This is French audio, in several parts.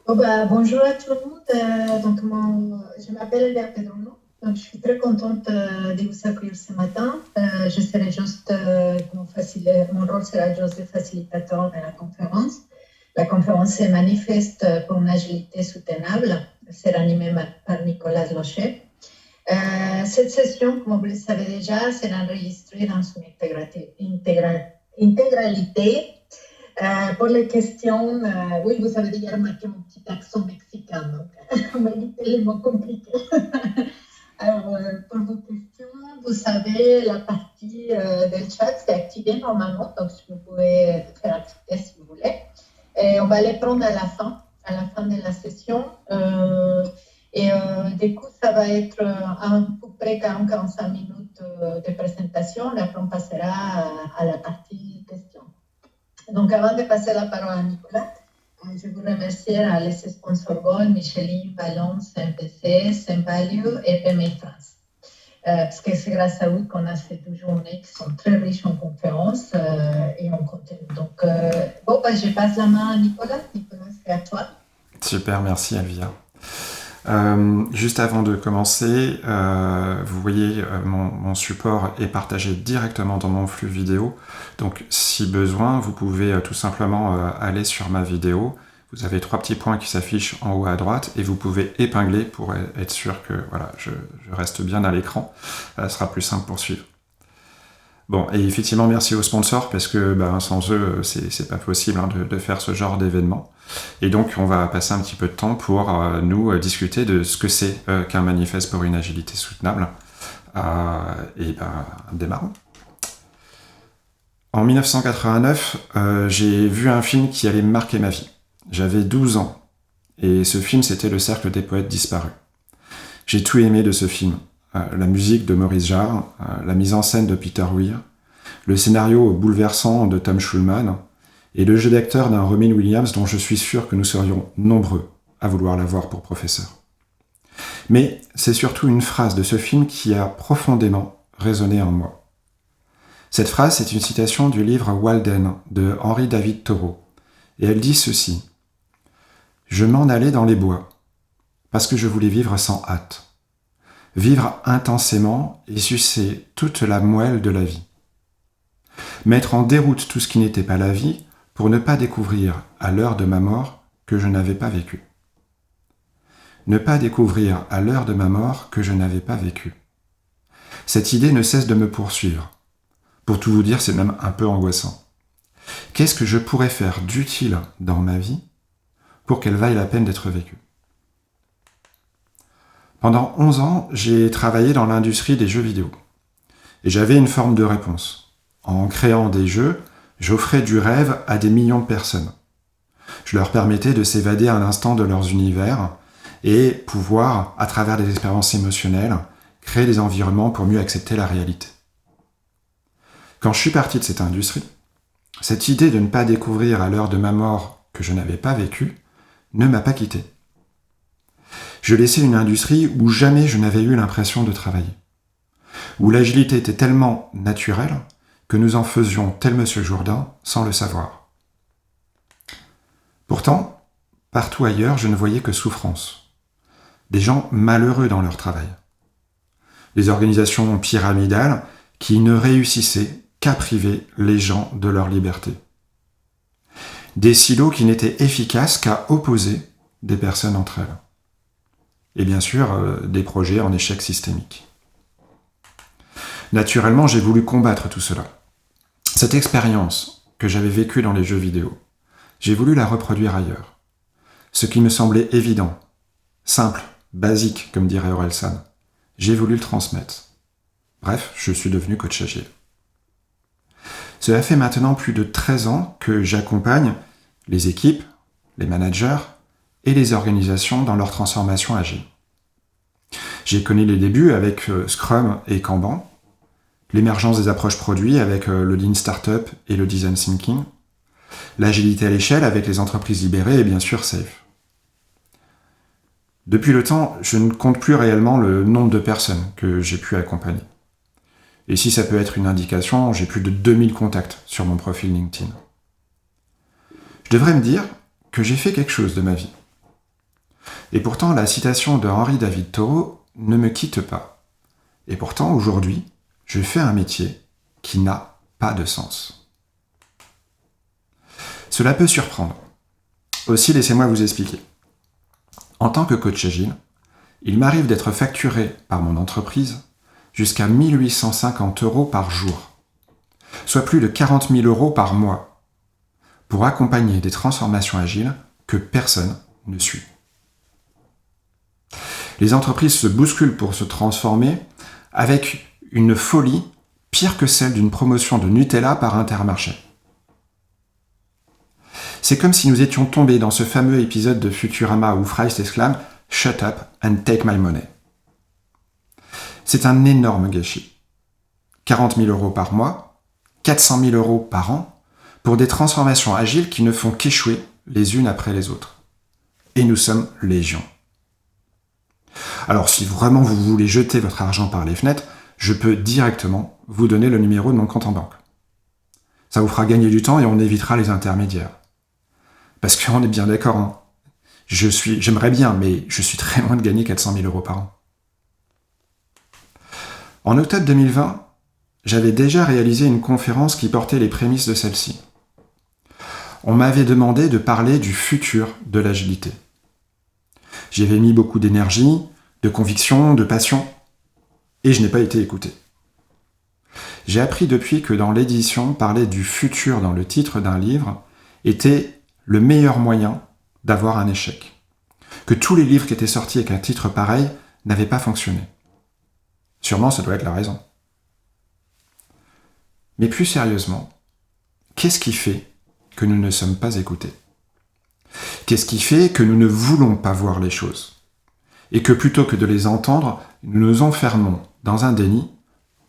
Bonjour à tout le monde. Je m'appelle Léa Pedrono. Donc, je suis très contente de vous accueillir ce matin. Je serai juste, mon rôle sera juste de facilitateur de la conférence. La conférence est Manifeste pour une agilité soutenable. C'est animée par Nicolas Lochet. Cette session, comme vous le savez déjà, sera enregistrée dans son intégralité. Pour les questions, oui, vous avez déjà remarqué mon petit accent mexicain, donc on va éviter les mots compliqués. Alors, pour vos questions, vous savez, la partie del chat, c'est activé normalement, donc vous pouvez faire activer si vous voulez. Et on va les prendre à la fin de la session. Du coup, ça va être à peu près 40-45 minutes de présentation. Et après, on passera à la partie questions. Donc, avant de passer la parole à Nicolas, je vous remercie à les sponsors Gold, Michelin, Valence, MPC, Semvalue et PMI France. Parce que c'est grâce à eux qu'on a ces 2 journées qui sont très riches en conférences et en contenu. Donc, je passe la main à Nicolas. Nicolas, c'est à toi. Super, merci Elvia. Juste avant de commencer, vous voyez mon support est partagé directement dans mon flux vidéo. Donc si besoin, vous pouvez tout simplement aller sur ma vidéo. Vous avez 3 petits points qui s'affichent en haut à droite et vous pouvez épingler pour être sûr que voilà, je reste bien à l'écran. Ça sera plus simple pour suivre. Bon, et effectivement, merci aux sponsors, parce que sans eux, c'est pas possible de faire ce genre d'événement. Et donc, on va passer un petit peu de temps pour nous discuter de ce que c'est qu'un manifeste pour une agilité soutenable. Démarrons. En 1989, j'ai vu un film qui allait marquer ma vie. J'avais 12 ans, et ce film, c'était Le Cercle des Poètes Disparus. J'ai tout aimé de ce film. La musique de Maurice Jarre, la mise en scène de Peter Weir, le scénario bouleversant de Tom Schulman et le jeu d'acteur d'un Robin Williams dont je suis sûr que nous serions nombreux à vouloir l'avoir pour professeur. Mais c'est surtout une phrase de ce film qui a profondément résonné en moi. Cette phrase, c'est une citation du livre Walden de Henry David Thoreau, et elle dit ceci : « Je m'en allais dans les bois, parce que je voulais vivre sans hâte. Vivre intensément et sucer toute la moelle de la vie. Mettre en déroute tout ce qui n'était pas la vie pour ne pas découvrir à l'heure de ma mort que je n'avais pas vécu. Ne pas découvrir à l'heure de ma mort que je n'avais pas vécu. Cette idée ne cesse de me poursuivre. Pour tout vous dire, c'est même un peu angoissant. Qu'est-ce que je pourrais faire d'utile dans ma vie pour qu'elle vaille la peine d'être vécue ? Pendant 11 ans, j'ai travaillé dans l'industrie des jeux vidéo. Et j'avais une forme de réponse. En créant des jeux, j'offrais du rêve à des millions de personnes. Je leur permettais de s'évader un instant de leurs univers et pouvoir, à travers des expériences émotionnelles, créer des environnements pour mieux accepter la réalité. Quand je suis parti de cette industrie, cette idée de ne pas découvrir à l'heure de ma mort que je n'avais pas vécu ne m'a pas quitté. Je laissais une industrie où jamais je n'avais eu l'impression de travailler, où l'agilité était tellement naturelle que nous en faisions tel Monsieur Jourdain sans le savoir. Pourtant, partout ailleurs, je ne voyais que souffrance, des gens malheureux dans leur travail, des organisations pyramidales qui ne réussissaient qu'à priver les gens de leur liberté, des silos qui n'étaient efficaces qu'à opposer des personnes entre elles. Et bien sûr, des projets en échec systémique. Naturellement, j'ai voulu combattre tout cela. Cette expérience que j'avais vécue dans les jeux vidéo, j'ai voulu la reproduire ailleurs. Ce qui me semblait évident, simple, basique, comme dirait Orelsan, j'ai voulu le transmettre. Bref, je suis devenu coach agile. Cela fait maintenant plus de 13 ans que j'accompagne les équipes, les managers, et les organisations dans leur transformation agile. J'ai connu les débuts avec Scrum et Kanban, l'émergence des approches produits avec le Lean Startup et le Design Thinking, l'agilité à l'échelle avec les entreprises libérées et bien sûr Safe. Depuis le temps, je ne compte plus réellement le nombre de personnes que j'ai pu accompagner. Et si ça peut être une indication, j'ai plus de 2000 contacts sur mon profil LinkedIn. Je devrais me dire que j'ai fait quelque chose de ma vie. Et pourtant, la citation de Henri David Thoreau ne me quitte pas. Et pourtant, aujourd'hui, je fais un métier qui n'a pas de sens. Cela peut surprendre. Aussi, laissez-moi vous expliquer. En tant que coach agile, il m'arrive d'être facturé par mon entreprise jusqu'à 1 850 € par jour, soit plus de 40 000 € par mois, pour accompagner des transformations agiles que personne ne suit. Les entreprises se bousculent pour se transformer avec une folie pire que celle d'une promotion de Nutella par Intermarché. C'est comme si nous étions tombés dans ce fameux épisode de Futurama où Fry s'exclame « Shut up and take my money ». C'est un énorme gâchis. 40 000 € par mois, 400 000 € par an, pour des transformations agiles qui ne font qu'échouer les unes après les autres. Et nous sommes légion. Alors si vraiment vous voulez jeter votre argent par les fenêtres, je peux directement vous donner le numéro de mon compte en banque. Ça vous fera gagner du temps et on évitera les intermédiaires. Parce qu'on est bien d'accord, hein. J'aimerais bien, mais je suis très loin de gagner 400 000 € par an. En octobre 2020, j'avais déjà réalisé une conférence qui portait les prémices de celle-ci. On m'avait demandé de parler du futur de l'agilité. J'y avais mis beaucoup d'énergie, de conviction, de passion, et je n'ai pas été écouté. J'ai appris depuis que dans l'édition, parler du futur dans le titre d'un livre était le meilleur moyen d'avoir un échec. Que tous les livres qui étaient sortis avec un titre pareil n'avaient pas fonctionné. Sûrement, ça doit être la raison. Mais plus sérieusement, qu'est-ce qui fait que nous ne sommes pas écoutés ? Qu'est-ce qui fait que nous ne voulons pas voir les choses ? Et que plutôt que de les entendre, nous nous enfermons dans un déni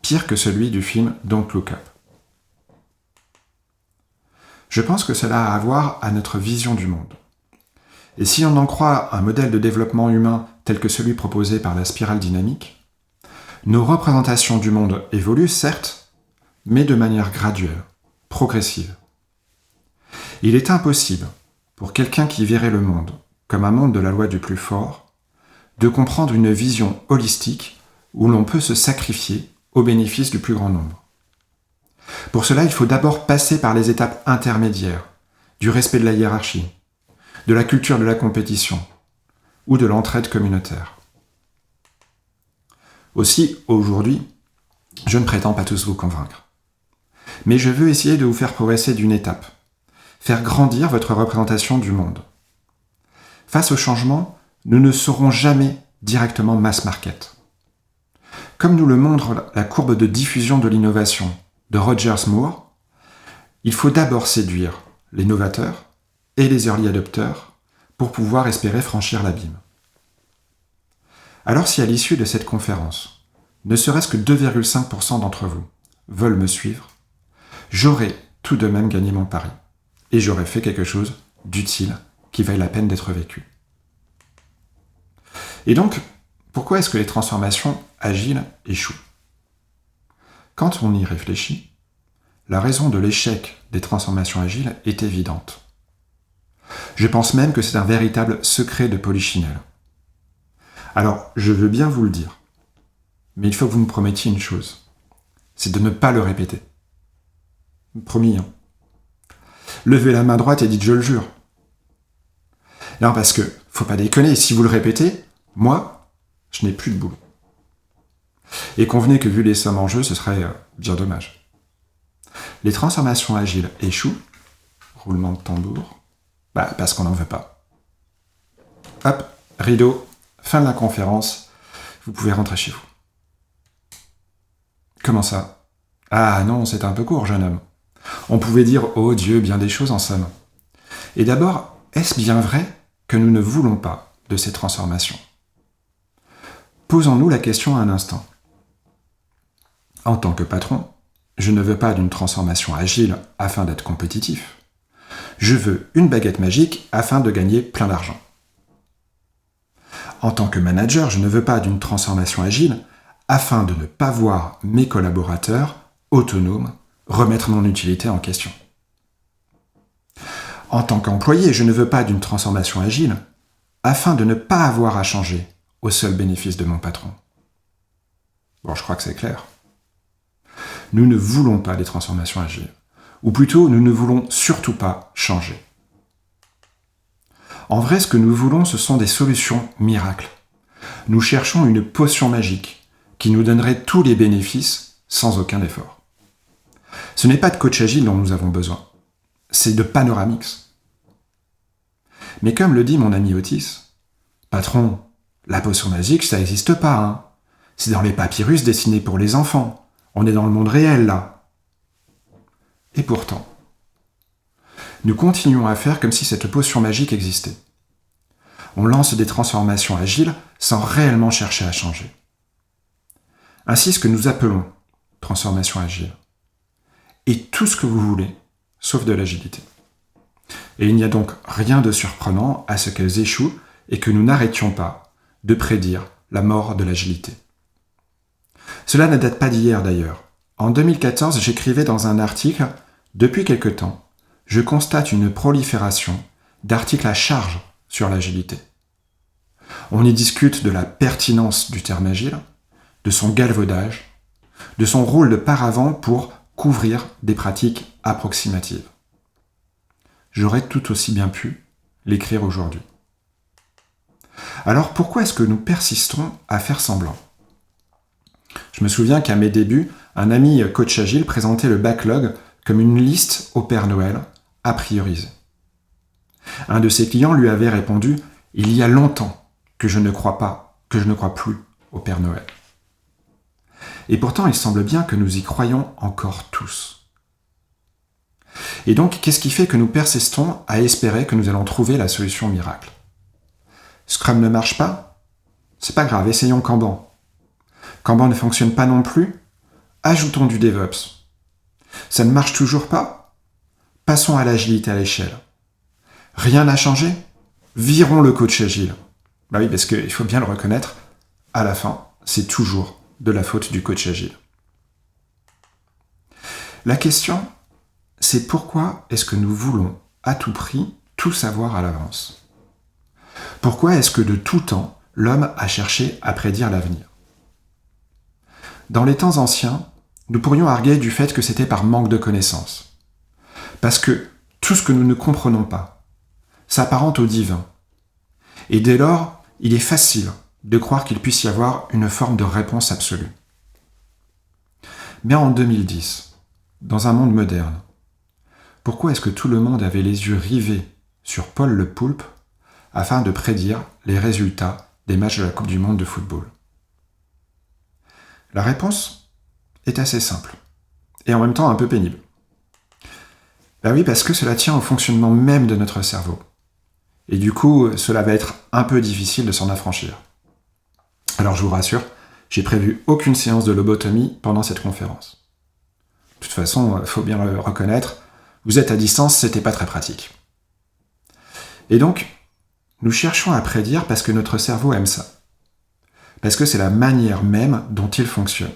pire que celui du film Don't Look Up. Je pense que cela a à voir à notre vision du monde. Et si on en croit un modèle de développement humain tel que celui proposé par la spirale dynamique, nos représentations du monde évoluent certes, mais de manière graduelle, progressive. Il est impossible pour quelqu'un qui verrait le monde comme un monde de la loi du plus fort, de comprendre une vision holistique où l'on peut se sacrifier au bénéfice du plus grand nombre. Pour cela, il faut d'abord passer par les étapes intermédiaires, du respect de la hiérarchie, de la culture de la compétition ou de l'entraide communautaire. Aussi, aujourd'hui, je ne prétends pas tous vous convaincre. Mais je veux essayer de vous faire progresser d'une étape, faire grandir votre représentation du monde. Face au changement, nous ne serons jamais directement mass market. Comme nous le montre la courbe de diffusion de l'innovation de Rogers Moore, il faut d'abord séduire les novateurs et les early adopters pour pouvoir espérer franchir l'abîme. Alors si à l'issue de cette conférence, ne serait-ce que 2,5% d'entre vous veulent me suivre, j'aurai tout de même gagné mon pari et j'aurai fait quelque chose d'utile qui vaille la peine d'être vécu. Et donc, pourquoi est-ce que les transformations agiles échouent ? Quand on y réfléchit, la raison de l'échec des transformations agiles est évidente. Je pense même que c'est un véritable secret de Polichinelle. Alors, je veux bien vous le dire, mais il faut que vous me promettiez une chose, c'est de ne pas le répéter. Promis, hein. Levez la main droite et dites « je le jure ». Non, parce que, faut pas déconner, si vous le répétez, moi, je n'ai plus de boulot. Et convenez que vu les sommes en jeu, ce serait bien dommage. Les transformations agiles échouent, roulement de tambour, parce qu'on n'en veut pas. Hop, rideau, fin de la conférence, vous pouvez rentrer chez vous. Comment ça ? Ah non, c'est un peu court, jeune homme. On pouvait dire, oh Dieu, bien des choses en somme. Et d'abord, est-ce bien vrai que nous ne voulons pas de ces transformations ? Posons-nous la question un instant. En tant que patron, je ne veux pas d'une transformation agile afin d'être compétitif. Je veux une baguette magique afin de gagner plein d'argent. En tant que manager, je ne veux pas d'une transformation agile afin de ne pas voir mes collaborateurs autonomes remettre mon utilité en question. En tant qu'employé, je ne veux pas d'une transformation agile afin de ne pas avoir à changer au seul bénéfice de mon patron. Bon, je crois que c'est clair. Nous ne voulons pas des transformations agiles, ou plutôt nous ne voulons surtout pas changer. En vrai, ce que nous voulons, ce sont des solutions miracles. Nous cherchons une potion magique qui nous donnerait tous les bénéfices sans aucun effort. Ce n'est pas de coach agile dont nous avons besoin, c'est de Panoramix. Mais comme le dit mon ami Otis, « Patron, la potion magique, ça n'existe pas, hein. C'est dans les papyrus dessinés pour les enfants. On est dans le monde réel, là. » Et pourtant, nous continuons à faire comme si cette potion magique existait. On lance des transformations agiles sans réellement chercher à changer. Ainsi, ce que nous appelons transformation agile est tout ce que vous voulez, sauf de l'agilité. Et il n'y a donc rien de surprenant à ce qu'elles échouent et que nous n'arrêtions pas de prédire la mort de l'agilité. Cela ne date pas d'hier d'ailleurs. En 2014, j'écrivais dans un article « Depuis quelque temps, je constate une prolifération d'articles à charge sur l'agilité. On y discute de la pertinence du terme agile, de son galvaudage, de son rôle de paravent pour couvrir des pratiques approximatives. J'aurais tout aussi bien pu l'écrire aujourd'hui. Alors pourquoi est-ce que nous persistons à faire semblant ? Je me souviens qu'à mes débuts, un ami coach agile présentait le backlog comme une liste au Père Noël à prioriser. Un de ses clients lui avait répondu « Il y a longtemps que je ne crois plus au Père Noël. » Et pourtant, il semble bien que nous y croyons encore tous. Et donc, qu'est-ce qui fait que nous persistons à espérer que nous allons trouver la solution miracle ? Scrum ne marche pas ? C'est pas grave, essayons Kanban. Kanban ne fonctionne pas non plus ? Ajoutons du DevOps. Ça ne marche toujours pas ? Passons à l'agilité à l'échelle. Rien n'a changé ? Virons le coach agile. Bah oui, parce qu'il faut bien le reconnaître, à la fin, c'est toujours de la faute du coach agile. La question, c'est pourquoi est-ce que nous voulons à tout prix tout savoir à l'avance ? Pourquoi est-ce que de tout temps, l'homme a cherché à prédire l'avenir ? Dans les temps anciens, nous pourrions arguer du fait que c'était par manque de connaissances. Parce que tout ce que nous ne comprenons pas s'apparente au divin. Et dès lors, il est facile de croire qu'il puisse y avoir une forme de réponse absolue. Mais en 2010, dans un monde moderne, pourquoi est-ce que tout le monde avait les yeux rivés sur Paul Le Poulpe afin de prédire les résultats des matchs de la Coupe du Monde de football ? La réponse est assez simple, et en même temps un peu pénible. Ben oui, parce que cela tient au fonctionnement même de notre cerveau. Et du coup, cela va être un peu difficile de s'en affranchir. Alors je vous rassure, j'ai prévu aucune séance de lobotomie pendant cette conférence. De toute façon, il faut bien le reconnaître, vous êtes à distance, c'était pas très pratique. Et donc, nous cherchons à prédire parce que notre cerveau aime ça. Parce que c'est la manière même dont il fonctionne.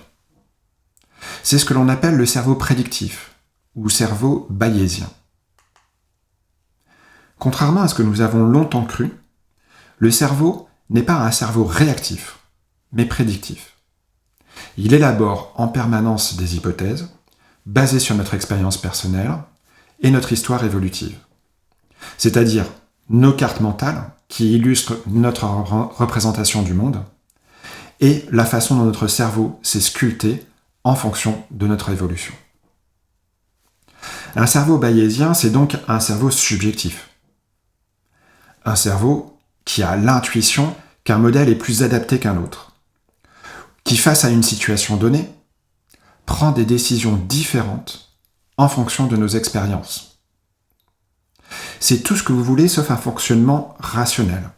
C'est ce que l'on appelle le cerveau prédictif, ou cerveau bayésien. Contrairement à ce que nous avons longtemps cru, le cerveau n'est pas un cerveau réactif, mais prédictif. Il élabore en permanence des hypothèses, basées sur notre expérience personnelle et notre histoire évolutive. C'est-à-dire nos cartes mentales qui illustrent notre représentation du monde et la façon dont notre cerveau s'est sculpté en fonction de notre évolution. Un cerveau bayésien, c'est donc un cerveau subjectif. Un cerveau qui a l'intuition qu'un modèle est plus adapté qu'un autre, qui, face à une situation donnée, prend des décisions différentes en fonction de nos expériences. C'est tout ce que vous voulez sauf un fonctionnement rationnel.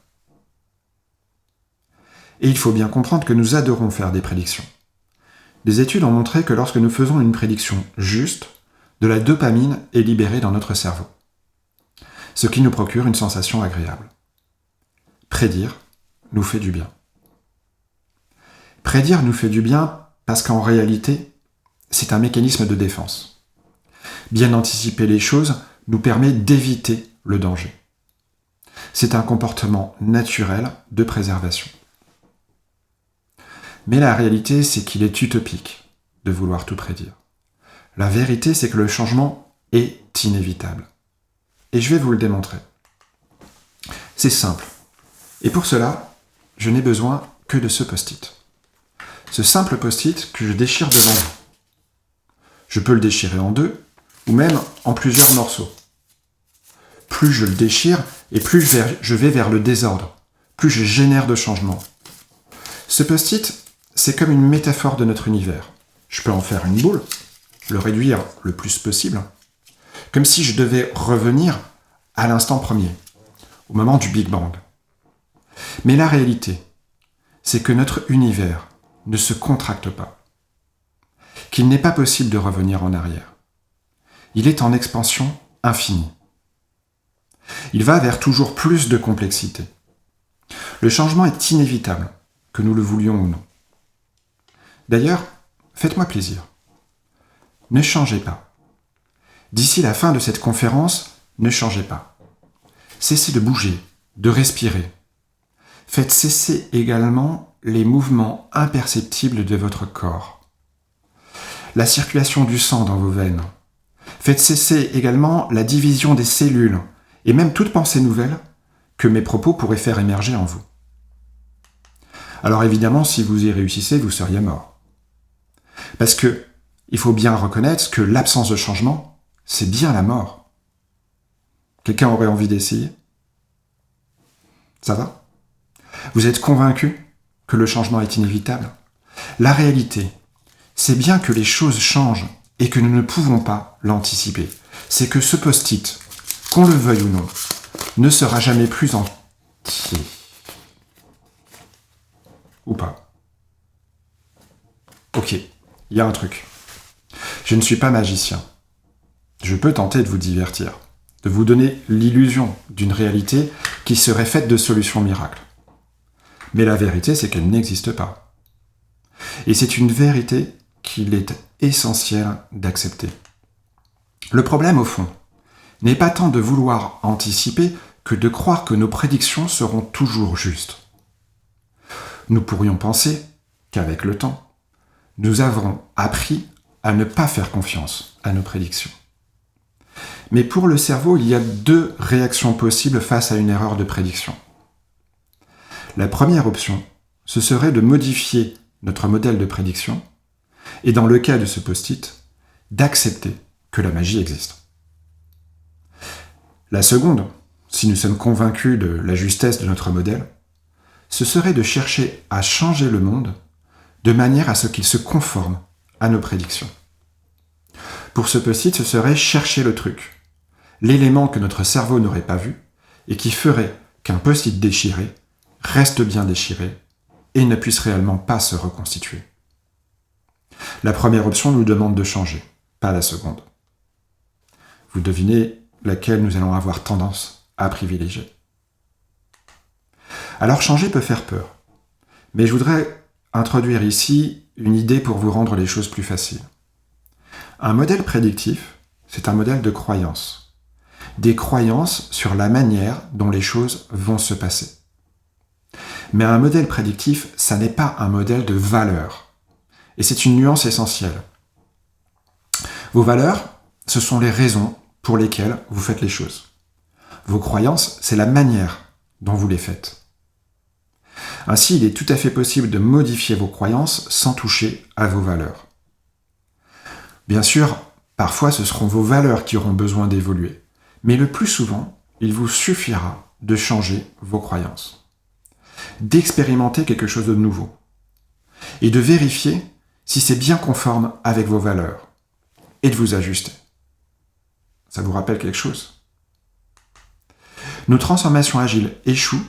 Et il faut bien comprendre que nous adorons faire des prédictions. Des études ont montré que lorsque nous faisons une prédiction juste, de la dopamine est libérée dans notre cerveau, ce qui nous procure une sensation agréable. Prédire nous fait du bien. Prédire nous fait du bien parce qu'en réalité, c'est un mécanisme de défense. Bien anticiper les choses nous permet d'éviter le danger. C'est un comportement naturel de préservation. Mais la réalité, c'est qu'il est utopique de vouloir tout prédire. La vérité, c'est que le changement est inévitable. Et je vais vous le démontrer. C'est simple. Et pour cela, je n'ai besoin que de ce post-it. Ce simple post-it que je déchire devant vous. Je peux le déchirer en deux, ou même en plusieurs morceaux. Plus je le déchire, et plus je vais vers le désordre, plus je génère de changements. Ce post-it, c'est comme une métaphore de notre univers. Je peux en faire une boule, le réduire le plus possible, comme si je devais revenir à l'instant premier, au moment du Big Bang. Mais la réalité, c'est que notre univers ne se contracte pas, qu'il n'est pas possible de revenir en arrière. Il est en expansion infinie. Il va vers toujours plus de complexité. Le changement est inévitable, que nous le voulions ou non. D'ailleurs, faites-moi plaisir. Ne changez pas. D'ici la fin de cette conférence, ne changez pas. Cessez de bouger, de respirer. Faites cesser également les mouvements imperceptibles de votre corps. La circulation du sang dans vos veines. Faites cesser également la division des cellules et même toute pensée nouvelle que mes propos pourraient faire émerger en vous. Alors évidemment, si vous y réussissez, vous seriez mort. Parce que il faut bien reconnaître que l'absence de changement, c'est bien la mort. Quelqu'un aurait envie d'essayer ? Ça va ? Vous êtes convaincu que le changement est inévitable ? La réalité, c'est bien que les choses changent et que nous ne pouvons pas l'anticiper. C'est que ce post-it, qu'on le veuille ou non, ne sera jamais plus entier. Ou pas. Ok, il y a un truc. Je ne suis pas magicien. Je peux tenter de vous divertir, de vous donner l'illusion d'une réalité qui serait faite de solutions miracles. Mais la vérité, c'est qu'elle n'existe pas. Et c'est une vérité qu'il est essentiel d'accepter. Le problème, au fond, n'est pas tant de vouloir anticiper que de croire que nos prédictions seront toujours justes. Nous pourrions penser qu'avec le temps, nous avons appris à ne pas faire confiance à nos prédictions. Mais pour le cerveau, il y a deux réactions possibles face à une erreur de prédiction. La première option, ce serait de modifier notre modèle de prédiction et dans le cas de ce post-it, d'accepter que la magie existe. La seconde, si nous sommes convaincus de la justesse de notre modèle, ce serait de chercher à changer le monde de manière à ce qu'il se conforme à nos prédictions. Pour ce post-it, ce serait chercher le truc, l'élément que notre cerveau n'aurait pas vu et qui ferait qu'un post-it déchiré reste bien déchiré et ne puisse réellement pas se reconstituer. La première option nous demande de changer, pas la seconde. Vous devinez laquelle nous allons avoir tendance à privilégier. Alors changer peut faire peur, mais je voudrais introduire ici une idée pour vous rendre les choses plus faciles. Un modèle prédictif, c'est un modèle de croyance. Des croyances sur la manière dont les choses vont se passer. Mais un modèle prédictif, ça n'est pas un modèle de valeurs. Et c'est une nuance essentielle. Vos valeurs, ce sont les raisons pour lesquelles vous faites les choses. Vos croyances, c'est la manière dont vous les faites. Ainsi, il est tout à fait possible de modifier vos croyances sans toucher à vos valeurs. Bien sûr, parfois ce seront vos valeurs qui auront besoin d'évoluer, mais le plus souvent, il vous suffira de changer vos croyances, d'expérimenter quelque chose de nouveau, et de vérifier si c'est bien conforme avec vos valeurs, et de vous ajuster. Ça vous rappelle quelque chose ? Nos transformations agiles échouent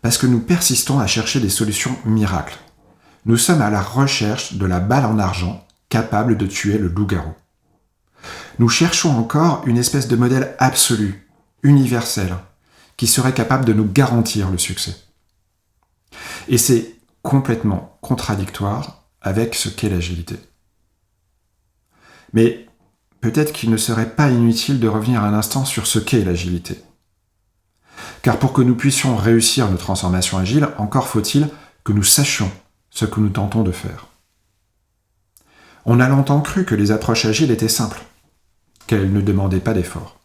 parce que nous persistons à chercher des solutions miracles. Nous sommes à la recherche de la balle en argent capable de tuer le loup-garou. Nous cherchons encore une espèce de modèle absolu, universel, qui serait capable de nous garantir le succès. Et c'est complètement contradictoire avec ce qu'est l'agilité. Mais peut-être qu'il ne serait pas inutile de revenir un instant sur ce qu'est l'agilité. Car pour que nous puissions réussir nos transformations agiles, encore faut-il que nous sachions ce que nous tentons de faire. On a longtemps cru que les approches agiles étaient simples, qu'elles ne demandaient pas d'effort.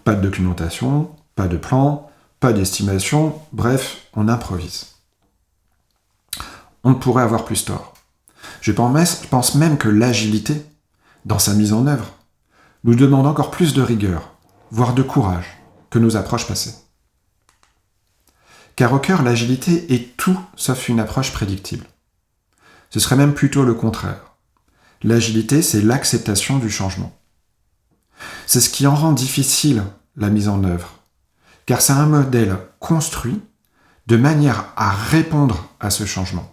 Pas de documentation, pas de plan, pas d'estimation, bref, on improvise. On ne pourrait avoir plus tort. Je pense même que l'agilité, dans sa mise en œuvre, nous demande encore plus de rigueur, voire de courage, que nos approches passées. Car au cœur, l'agilité est tout sauf une approche prédictible. Ce serait même plutôt le contraire. L'agilité, c'est l'acceptation du changement. C'est ce qui en rend difficile la mise en œuvre, car c'est un modèle construit de manière à répondre à ce changement.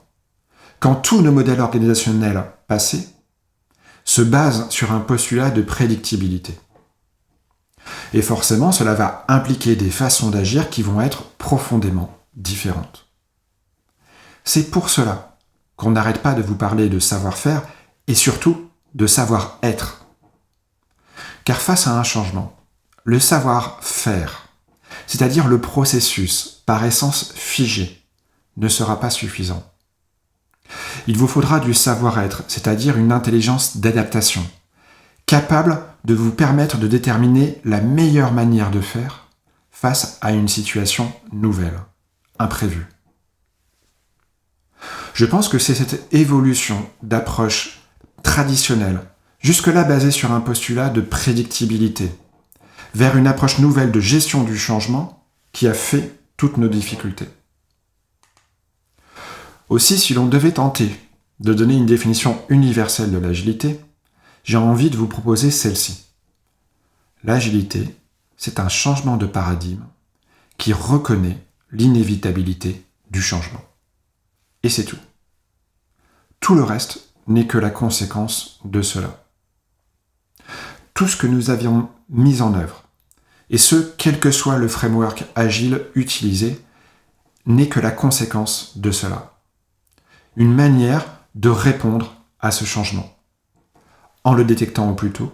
Quand tous nos modèles organisationnels passés se basent sur un postulat de prédictibilité. Et forcément, cela va impliquer des façons d'agir qui vont être profondément différentes. C'est pour cela qu'on n'arrête pas de vous parler de savoir-faire et surtout de savoir-être. Car face à un changement, le savoir-faire, c'est-à-dire le processus par essence figé, ne sera pas suffisant. Il vous faudra du savoir-être, c'est-à-dire une intelligence d'adaptation, capable de vous permettre de déterminer la meilleure manière de faire face à une situation nouvelle, imprévue. Je pense que c'est cette évolution d'approche traditionnelle, jusque-là basée sur un postulat de prédictibilité, vers une approche nouvelle de gestion du changement qui a fait toutes nos difficultés. Aussi, si l'on devait tenter de donner une définition universelle de l'agilité, j'ai envie de vous proposer celle-ci. L'agilité, c'est un changement de paradigme qui reconnaît l'inévitabilité du changement. Et c'est tout. Tout le reste n'est que la conséquence de cela. Tout ce que nous avions mis en œuvre, et ce, quel que soit le framework agile utilisé, n'est que la conséquence de cela. Une manière de répondre à ce changement, en le détectant au plus tôt,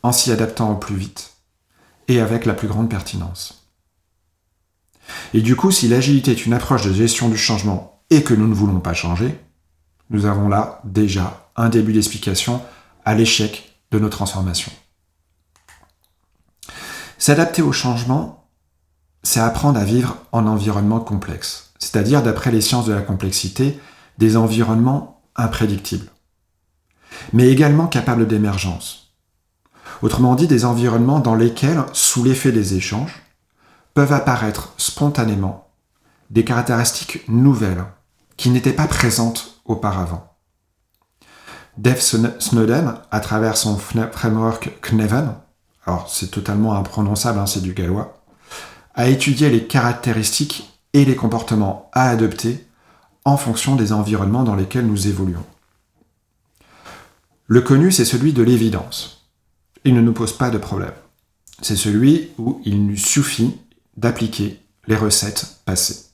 en s'y adaptant au plus vite, et avec la plus grande pertinence. Et du coup, si l'agilité est une approche de gestion du changement et que nous ne voulons pas changer, nous avons là déjà un début d'explication à l'échec de nos transformations. S'adapter au changement, c'est apprendre à vivre en environnement complexe, c'est-à-dire, d'après les sciences de la complexité, des environnements imprédictibles, mais également capables d'émergence. Autrement dit, des environnements dans lesquels, sous l'effet des échanges, peuvent apparaître spontanément des caractéristiques nouvelles qui n'étaient pas présentes auparavant. Dave Snowden, à travers son framework Cnaven, alors c'est totalement imprononçable, c'est du gallois, a étudié les caractéristiques et les comportements à adopter en fonction des environnements dans lesquels nous évoluons. Le connu, c'est celui de l'évidence. Il ne nous pose pas de problème. C'est celui où il nous suffit d'appliquer les recettes passées.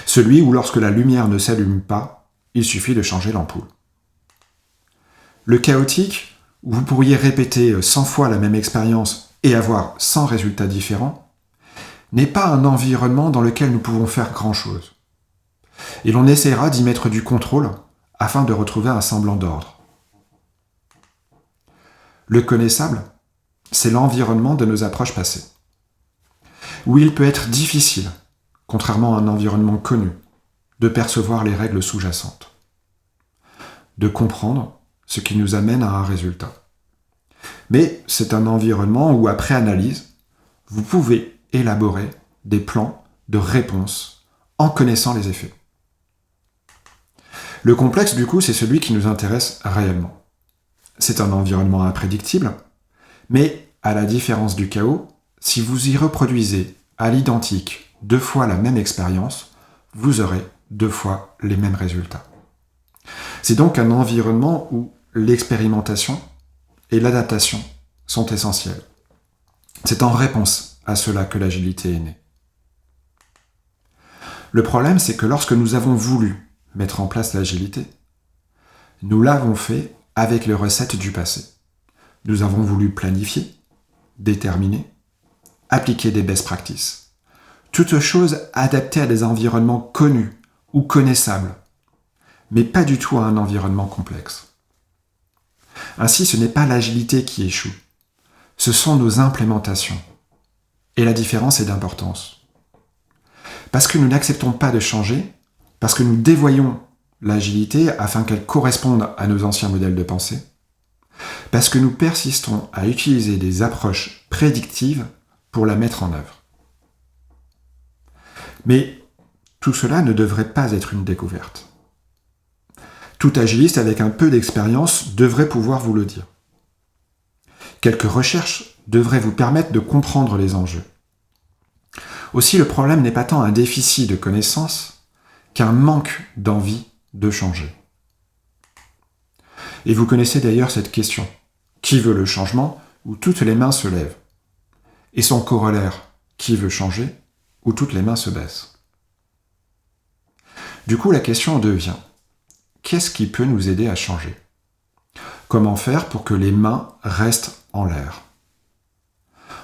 Celui où, lorsque la lumière ne s'allume pas, il suffit de changer l'ampoule. Le chaotique, où vous pourriez répéter 100 fois la même expérience et avoir 100 résultats différents, n'est pas un environnement dans lequel nous pouvons faire grand-chose. Et l'on essaiera d'y mettre du contrôle afin de retrouver un semblant d'ordre. Le connaissable, c'est l'environnement de nos approches passées, où il peut être difficile, contrairement à un environnement connu, de percevoir les règles sous-jacentes, de comprendre ce qui nous amène à un résultat. Mais c'est un environnement où, après analyse, vous pouvez élaborer des plans de réponse en connaissant les effets. Le complexe, du coup, c'est celui qui nous intéresse réellement. C'est un environnement imprédictible, mais à la différence du chaos, si vous y reproduisez à l'identique 2 fois la même expérience, vous aurez 2 fois les mêmes résultats. C'est donc un environnement où l'expérimentation et l'adaptation sont essentielles. C'est en réponse à cela que l'agilité est née. Le problème, c'est que lorsque nous avons voulu mettre en place l'agilité, nous l'avons fait avec les recettes du passé. Nous avons voulu planifier, déterminer, appliquer des best practices. Toutes choses adaptées à des environnements connus ou connaissables, mais pas du tout à un environnement complexe. Ainsi, ce n'est pas l'agilité qui échoue, ce sont nos implémentations. Et la différence est d'importance. Parce que nous n'acceptons pas de changer, parce que nous dévoyons l'agilité afin qu'elle corresponde à nos anciens modèles de pensée, parce que nous persistons à utiliser des approches prédictives pour la mettre en œuvre. Mais tout cela ne devrait pas être une découverte. Tout agiliste avec un peu d'expérience devrait pouvoir vous le dire. Quelques recherches devraient vous permettre de comprendre les enjeux. Aussi, le problème n'est pas tant un déficit de connaissances qu'un manque d'envie de changer. Et vous connaissez d'ailleurs cette question. Qui veut le changement, où toutes les mains se lèvent? Et son corollaire, qui veut changer, où toutes les mains se baissent? Du coup, la question devient, qu'est-ce qui peut nous aider à changer? Comment faire pour que les mains restent en l'air?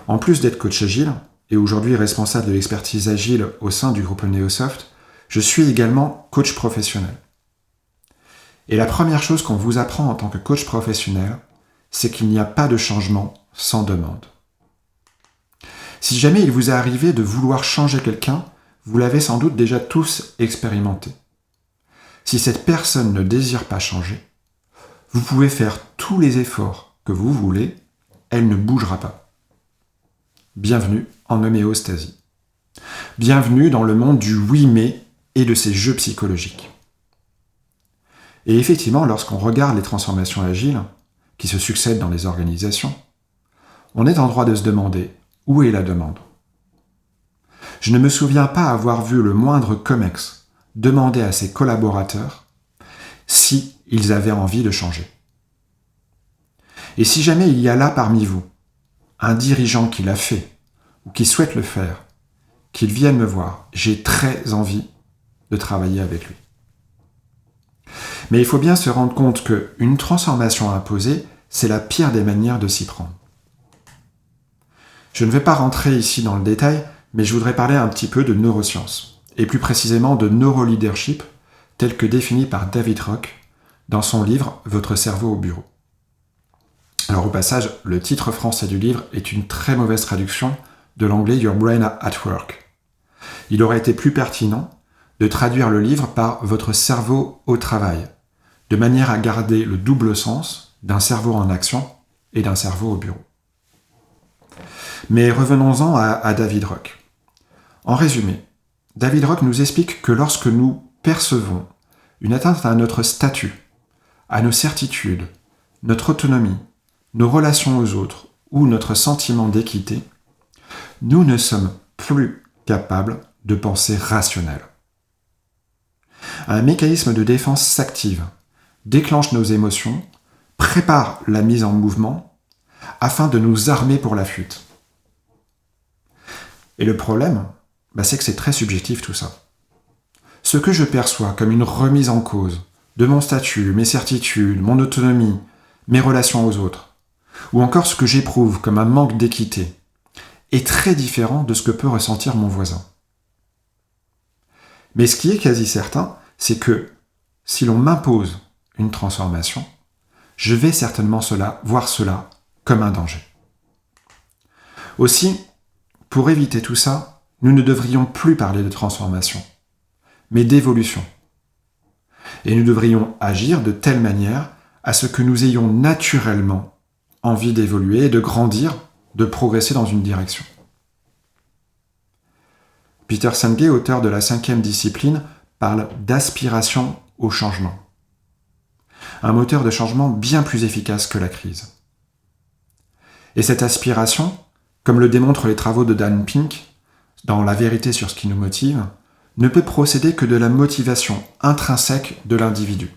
En plus d'être coach agile, et aujourd'hui responsable de l'expertise agile au sein du groupe Neosoft, je suis également coach professionnel. Et la première chose qu'on vous apprend en tant que coach professionnel, c'est qu'il n'y a pas de changement sans demande. Si jamais il vous est arrivé de vouloir changer quelqu'un, vous l'avez sans doute déjà tous expérimenté. Si cette personne ne désire pas changer, vous pouvez faire tous les efforts que vous voulez, elle ne bougera pas. Bienvenue en homéostasie. Bienvenue dans le monde du oui mais et de ses jeux psychologiques. Et effectivement, lorsqu'on regarde les transformations agiles qui se succèdent dans les organisations, on est en droit de se demander où est la demande. Je ne me souviens pas avoir vu le moindre COMEX demander à ses collaborateurs si ils avaient envie de changer. Et si jamais il y a là parmi vous un dirigeant qui l'a fait ou qui souhaite le faire, qu'il vienne me voir, j'ai très envie de travailler avec lui. Mais il faut bien se rendre compte qu'une transformation imposée, c'est la pire des manières de s'y prendre. Je ne vais pas rentrer ici dans le détail, mais je voudrais parler un petit peu de neurosciences, et plus précisément de neuroleadership, tel que défini par David Rock dans son livre « Votre cerveau au bureau ». Alors au passage, le titre français du livre est une très mauvaise traduction de l'anglais « Your brain at work ». Il aurait été plus pertinent de traduire le livre par « Votre cerveau au travail », de manière à garder le double sens d'un cerveau en action et d'un cerveau au bureau. Mais revenons-en à David Rock. En résumé, David Rock nous explique que lorsque nous percevons une atteinte à notre statut, à nos certitudes, notre autonomie, nos relations aux autres ou notre sentiment d'équité, nous ne sommes plus capables de penser rationnel. Un mécanisme de défense s'active, déclenche nos émotions, prépare la mise en mouvement afin de nous armer pour la fuite. Et le problème, c'est que c'est très subjectif tout ça. Ce que je perçois comme une remise en cause de mon statut, mes certitudes, mon autonomie, mes relations aux autres, ou encore ce que j'éprouve comme un manque d'équité, est très différent de ce que peut ressentir mon voisin. Mais ce qui est quasi certain, c'est que si l'on m'impose une transformation, je vais certainement voir cela comme un danger. Aussi, pour éviter tout ça, nous ne devrions plus parler de transformation, mais d'évolution. Et nous devrions agir de telle manière à ce que nous ayons naturellement envie d'évoluer, de grandir, de progresser dans une direction. Peter Senge, auteur de la 5e discipline, parle d'aspiration au changement. Un moteur de changement bien plus efficace que la crise. Et cette aspiration, comme le démontrent les travaux de Dan Pink, dans La vérité sur ce qui nous motive, ne peut procéder que de la motivation intrinsèque de l'individu.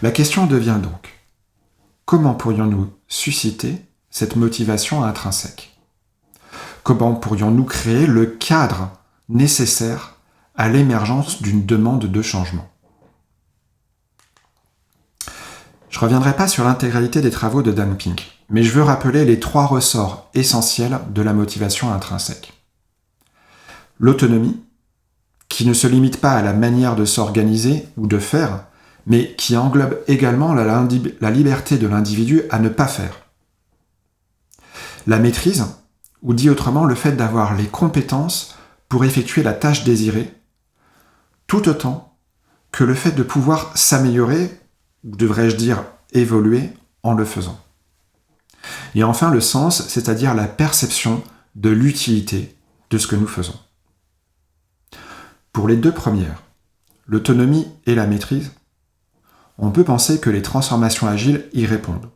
La question devient donc, comment pourrions-nous susciter cette motivation intrinsèque? Comment pourrions-nous créer le cadre nécessaire à l'émergence d'une demande de changement? Je ne reviendrai pas sur l'intégralité des travaux de Dan Pink. mais je veux rappeler les 3 ressorts essentiels de la motivation intrinsèque. L'autonomie, qui ne se limite pas à la manière de s'organiser ou de faire, mais qui englobe également la liberté de l'individu à ne pas faire. La maîtrise, ou dit autrement le fait d'avoir les compétences pour effectuer la tâche désirée, tout autant que le fait de pouvoir s'améliorer, ou devrais-je dire évoluer, en le faisant. Et enfin le sens, c'est-à-dire la perception de l'utilité de ce que nous faisons. Pour les 2 premières, l'autonomie et la maîtrise, on peut penser que les transformations agiles y répondent.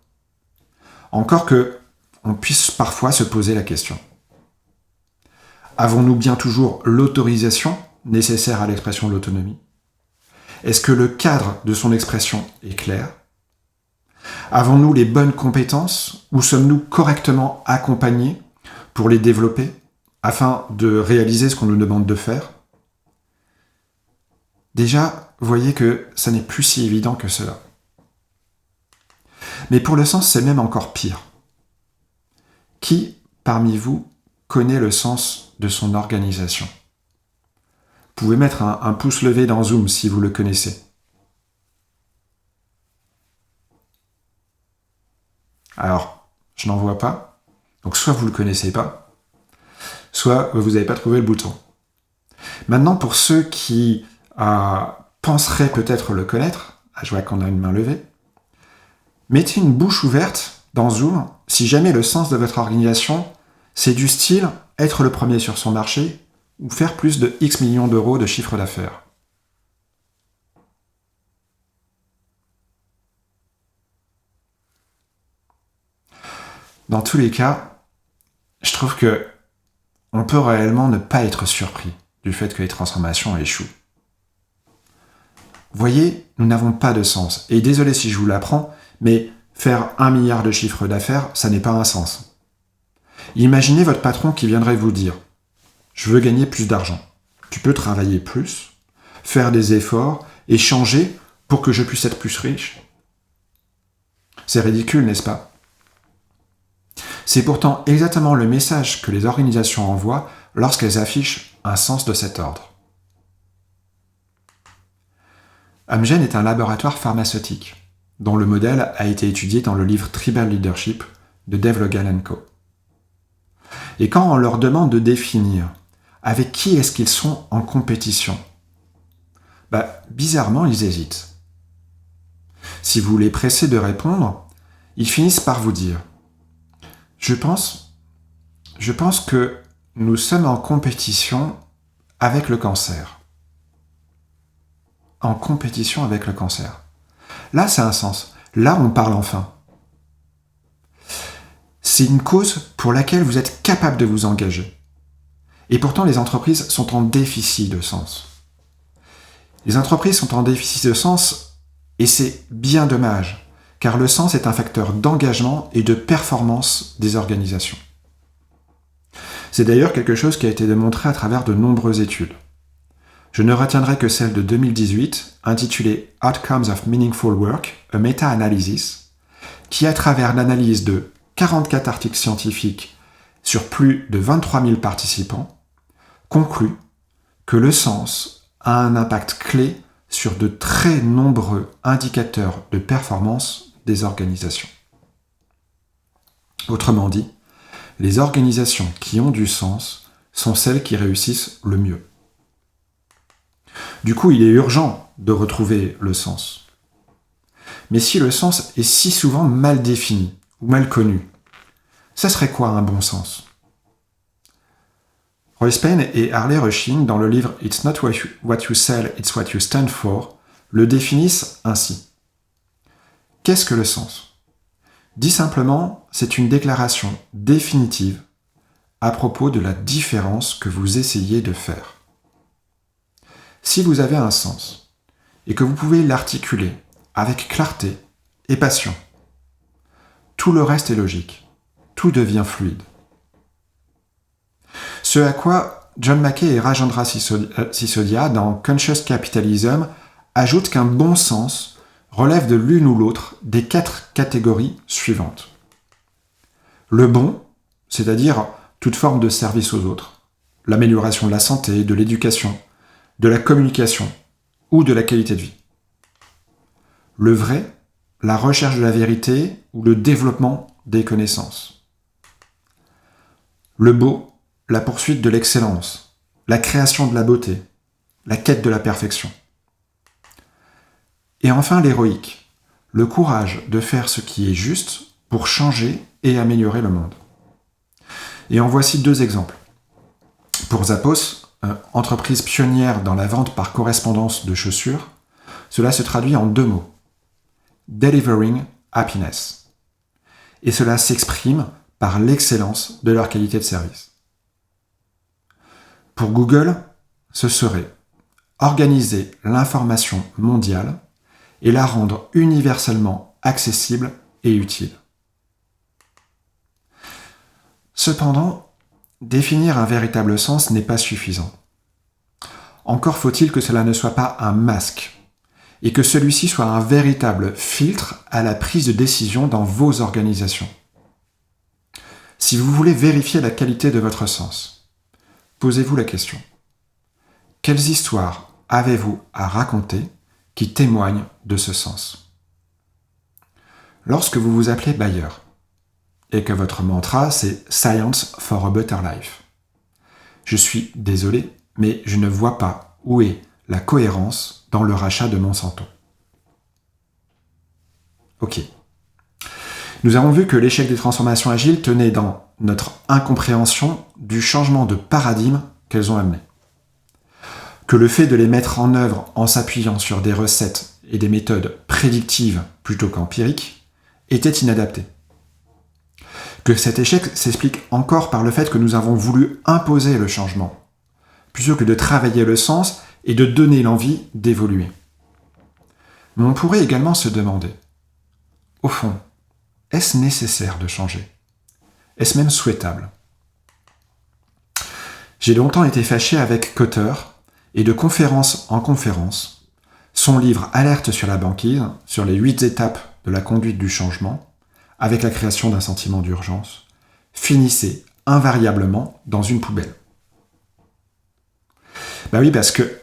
Encore que on puisse parfois se poser la question. Avons-nous bien toujours l'autorisation nécessaire à l'expression de l'autonomie ? Est-ce que le cadre de son expression est clair ? Avons-nous les bonnes compétences ou sommes-nous correctement accompagnés pour les développer afin de réaliser ce qu'on nous demande de faire ? Déjà, voyez que ça n'est plus si évident que cela. Mais pour le sens, c'est même encore pire. Qui, parmi vous, connaît le sens de son organisation ? Vous pouvez mettre un pouce levé dans Zoom si vous le connaissez. Alors, je n'en vois pas. Donc soit vous ne le connaissez pas, soit vous n'avez pas trouvé le bouton. Maintenant, pour ceux qui penseraient peut-être le connaître, je vois qu'on a une main levée, mettez une bouche ouverte dans Zoom si jamais le sens de votre organisation, c'est du style être le premier sur son marché ou faire plus de X millions d'euros de chiffre d'affaires. Dans tous les cas, je trouve que on peut réellement ne pas être surpris du fait que les transformations échouent. Voyez, nous n'avons pas de sens. Et désolé si je vous l'apprends, mais faire 1 milliard de chiffre d'affaires, ça n'est pas un sens. Imaginez votre patron qui viendrait vous dire « Je veux gagner plus d'argent. Tu peux travailler plus, faire des efforts et changer pour que je puisse être plus riche. » C'est ridicule, n'est-ce pas ? C'est pourtant exactement le message que les organisations envoient lorsqu'elles affichent un sens de cet ordre. Amgen est un laboratoire pharmaceutique dont le modèle a été étudié dans le livre Tribal Leadership de Dave Logan & Co. Et quand on leur demande de définir avec qui est-ce qu'ils sont en compétition, bizarrement, ils hésitent. Si vous les pressez de répondre, ils finissent par vous dire « Je pense que nous sommes en compétition avec le cancer. » En compétition avec le cancer. Là, c'est un sens. Là, on parle enfin. C'est une cause pour laquelle vous êtes capable de vous engager. Et pourtant, les entreprises sont en déficit de sens. Les entreprises sont en déficit de sens et c'est bien dommage, car le sens est un facteur d'engagement et de performance des organisations. C'est d'ailleurs quelque chose qui a été démontré à travers de nombreuses études. Je ne retiendrai que celle de 2018, intitulée « Outcomes of Meaningful Work, a Meta-Analysis », qui, à travers l'analyse de 44 articles scientifiques sur plus de 23 000 participants, conclut que le sens a un impact clé sur de très nombreux indicateurs de performance des organisations. Autrement dit, les organisations qui ont du sens sont celles qui réussissent le mieux. Du coup, il est urgent de retrouver le sens. Mais si le sens est si souvent mal défini ou mal connu, ça serait quoi un bon sens ? Royce Payne et Harley Rushing, dans le livre « It's not what you sell, it's what you stand for », le définissent ainsi. Qu'est-ce que le sens ? Dit simplement, c'est une déclaration définitive à propos de la différence que vous essayez de faire. Si vous avez un sens et que vous pouvez l'articuler avec clarté et passion, tout le reste est logique, tout devient fluide. Ce à quoi John Mackey et Rajendra Sisodia, dans Conscious Capitalism, ajoutent qu'un bon sens relève de l'une ou l'autre des 4 catégories suivantes. Le bon, c'est-à-dire toute forme de service aux autres, l'amélioration de la santé, de l'éducation, de la communication ou de la qualité de vie. Le vrai, la recherche de la vérité ou le développement des connaissances. Le beau, la poursuite de l'excellence, la création de la beauté, la quête de la perfection. Et enfin l'héroïque, le courage de faire ce qui est juste pour changer et améliorer le monde. Et en voici 2 exemples. Pour Zappos, entreprise pionnière dans la vente par correspondance de chaussures, cela se traduit en 2 mots. Delivering happiness. Et cela s'exprime par l'excellence de leur qualité de service. Pour Google, ce serait organiser l'information mondiale et la rendre universellement accessible et utile. Cependant, définir un véritable sens n'est pas suffisant. Encore faut-il que cela ne soit pas un masque, et que celui-ci soit un véritable filtre à la prise de décision dans vos organisations. Si vous voulez vérifier la qualité de votre sens, posez-vous la question. Quelles histoires avez-vous à raconter qui témoignent de ce sens? Lorsque vous vous appelez Bayer, et que votre mantra c'est « Science for a Better Life », je suis désolé, mais je ne vois pas où est la cohérence dans le rachat de Monsanto. Ok. Nous avons vu que l'échec des transformations agiles tenait dans notre incompréhension du changement de paradigme qu'elles ont amené. Que le fait de les mettre en œuvre en s'appuyant sur des recettes et des méthodes prédictives plutôt qu'empiriques était inadapté. Que cet échec s'explique encore par le fait que nous avons voulu imposer le changement, plutôt que de travailler le sens et de donner l'envie d'évoluer. Mais on pourrait également se demander, au fond, est-ce nécessaire de changer? Est-ce même souhaitable? J'ai longtemps été fâché avec Kotter et de conférence en conférence, son livre Alerte sur la banquise, sur les 8 étapes de la conduite du changement, avec la création d'un sentiment d'urgence, finissait invariablement dans une poubelle. Ben oui, parce que,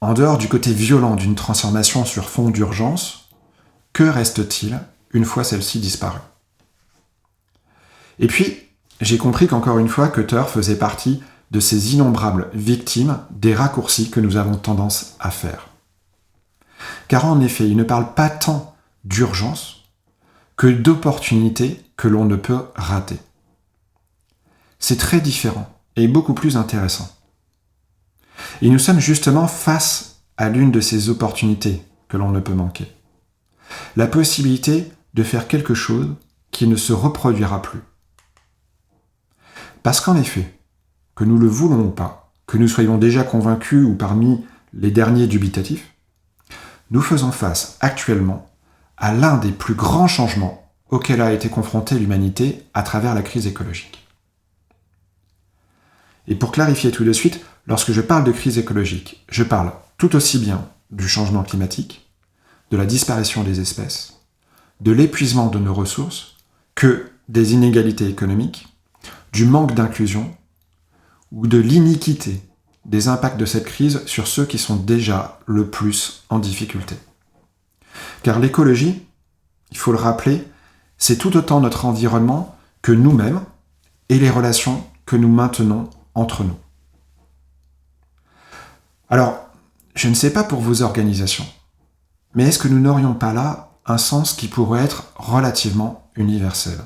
en dehors du côté violent d'une transformation sur fond d'urgence, que reste-t-il une fois celle-ci disparue? Et puis, j'ai compris qu'encore une fois, Kotter faisait partie de ces innombrables victimes des raccourcis que nous avons tendance à faire. Car en effet, il ne parle pas tant d'urgence que d'opportunités que l'on ne peut rater. C'est très différent et beaucoup plus intéressant. Et nous sommes justement face à l'une de ces opportunités que l'on ne peut manquer. La possibilité de faire quelque chose qui ne se reproduira plus. Parce qu'en effet, que nous le voulons ou pas, que nous soyons déjà convaincus ou parmi les derniers dubitatifs, nous faisons face actuellement à l'un des plus grands changements auxquels a été confrontée l'humanité à travers la crise écologique. Et pour clarifier tout de suite, lorsque je parle de crise écologique, je parle tout aussi bien du changement climatique, de la disparition des espèces, de l'épuisement de nos ressources, que des inégalités économiques, du manque d'inclusion ou de l'iniquité des impacts de cette crise sur ceux qui sont déjà le plus en difficulté. Car l'écologie, il faut le rappeler, c'est tout autant notre environnement que nous-mêmes et les relations que nous maintenons entre nous. Alors, je ne sais pas pour vos organisations, mais est-ce que nous n'aurions pas là un sens qui pourrait être relativement universel?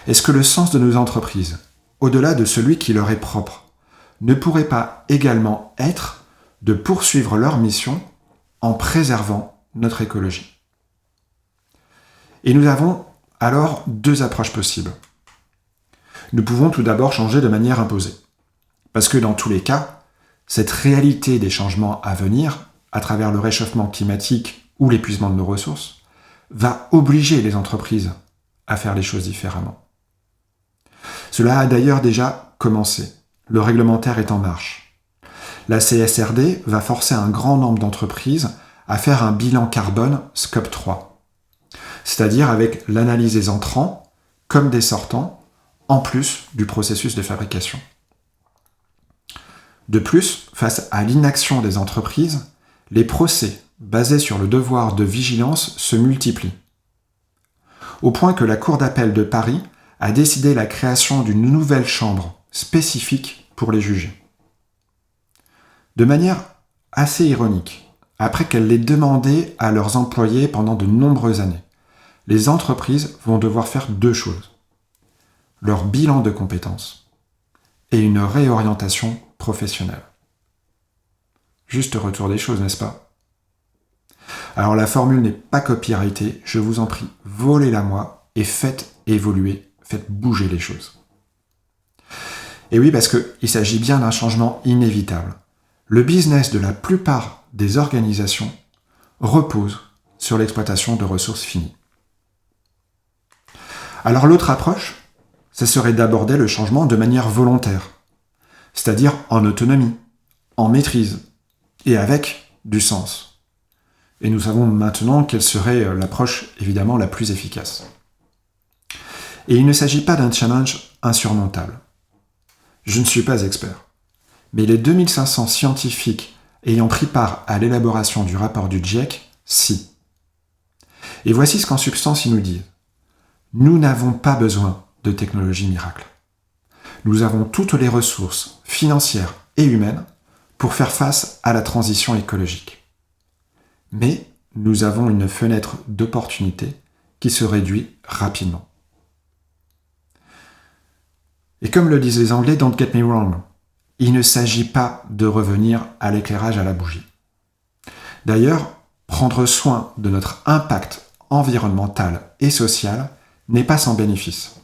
Est-ce que le sens de nos entreprises, au-delà de celui qui leur est propre, ne pourrait pas également être de poursuivre leur mission en préservant notre écologie? Et nous avons alors 2 approches possibles. Nous pouvons tout d'abord changer de manière imposée, parce que dans tous les cas, cette réalité des changements à venir, à travers le réchauffement climatique ou l'épuisement de nos ressources, va obliger les entreprises à faire les choses différemment. Cela a d'ailleurs déjà commencé. Le réglementaire est en marche. La CSRD va forcer un grand nombre d'entreprises à faire un bilan carbone Scope 3, c'est-à-dire avec l'analyse des entrants, comme des sortants, en plus du processus de fabrication. De plus, face à l'inaction des entreprises, les procès basés sur le devoir de vigilance se multiplient. Au point que la Cour d'appel de Paris a décidé la création d'une nouvelle chambre spécifique pour les juger. De manière assez ironique, après qu'elle l'ait demandé à leurs employés pendant de nombreuses années, les entreprises vont devoir faire deux choses: leur bilan de compétences et une réorientation professionnelle. Juste retour des choses, n'est-ce pas? Alors la formule n'est pas copyrightée, je vous en prie, volez-la moi et faites évoluer, faites bouger les choses. Et oui, parce qu'il s'agit bien d'un changement inévitable. Le business de la plupart des organisations repose sur l'exploitation de ressources finies. Alors l'autre approche, ce serait d'aborder le changement de manière volontaire, c'est-à-dire en autonomie, en maîtrise et avec du sens. Et nous savons maintenant quelle serait l'approche évidemment la plus efficace. Et il ne s'agit pas d'un challenge insurmontable. Je ne suis pas expert, mais les 2500 scientifiques ayant pris part à l'élaboration du rapport du GIEC, si. Et voici ce qu'en substance ils nous disent. Nous n'avons pas besoin de technologie miracle. Nous avons toutes les ressources financières et humaines pour faire face à la transition écologique. Mais nous avons une fenêtre d'opportunité qui se réduit rapidement. Et comme le disent les Anglais, don't get me wrong, il ne s'agit pas de revenir à l'éclairage à la bougie. D'ailleurs, prendre soin de notre impact environnemental et social n'est pas sans bénéfice.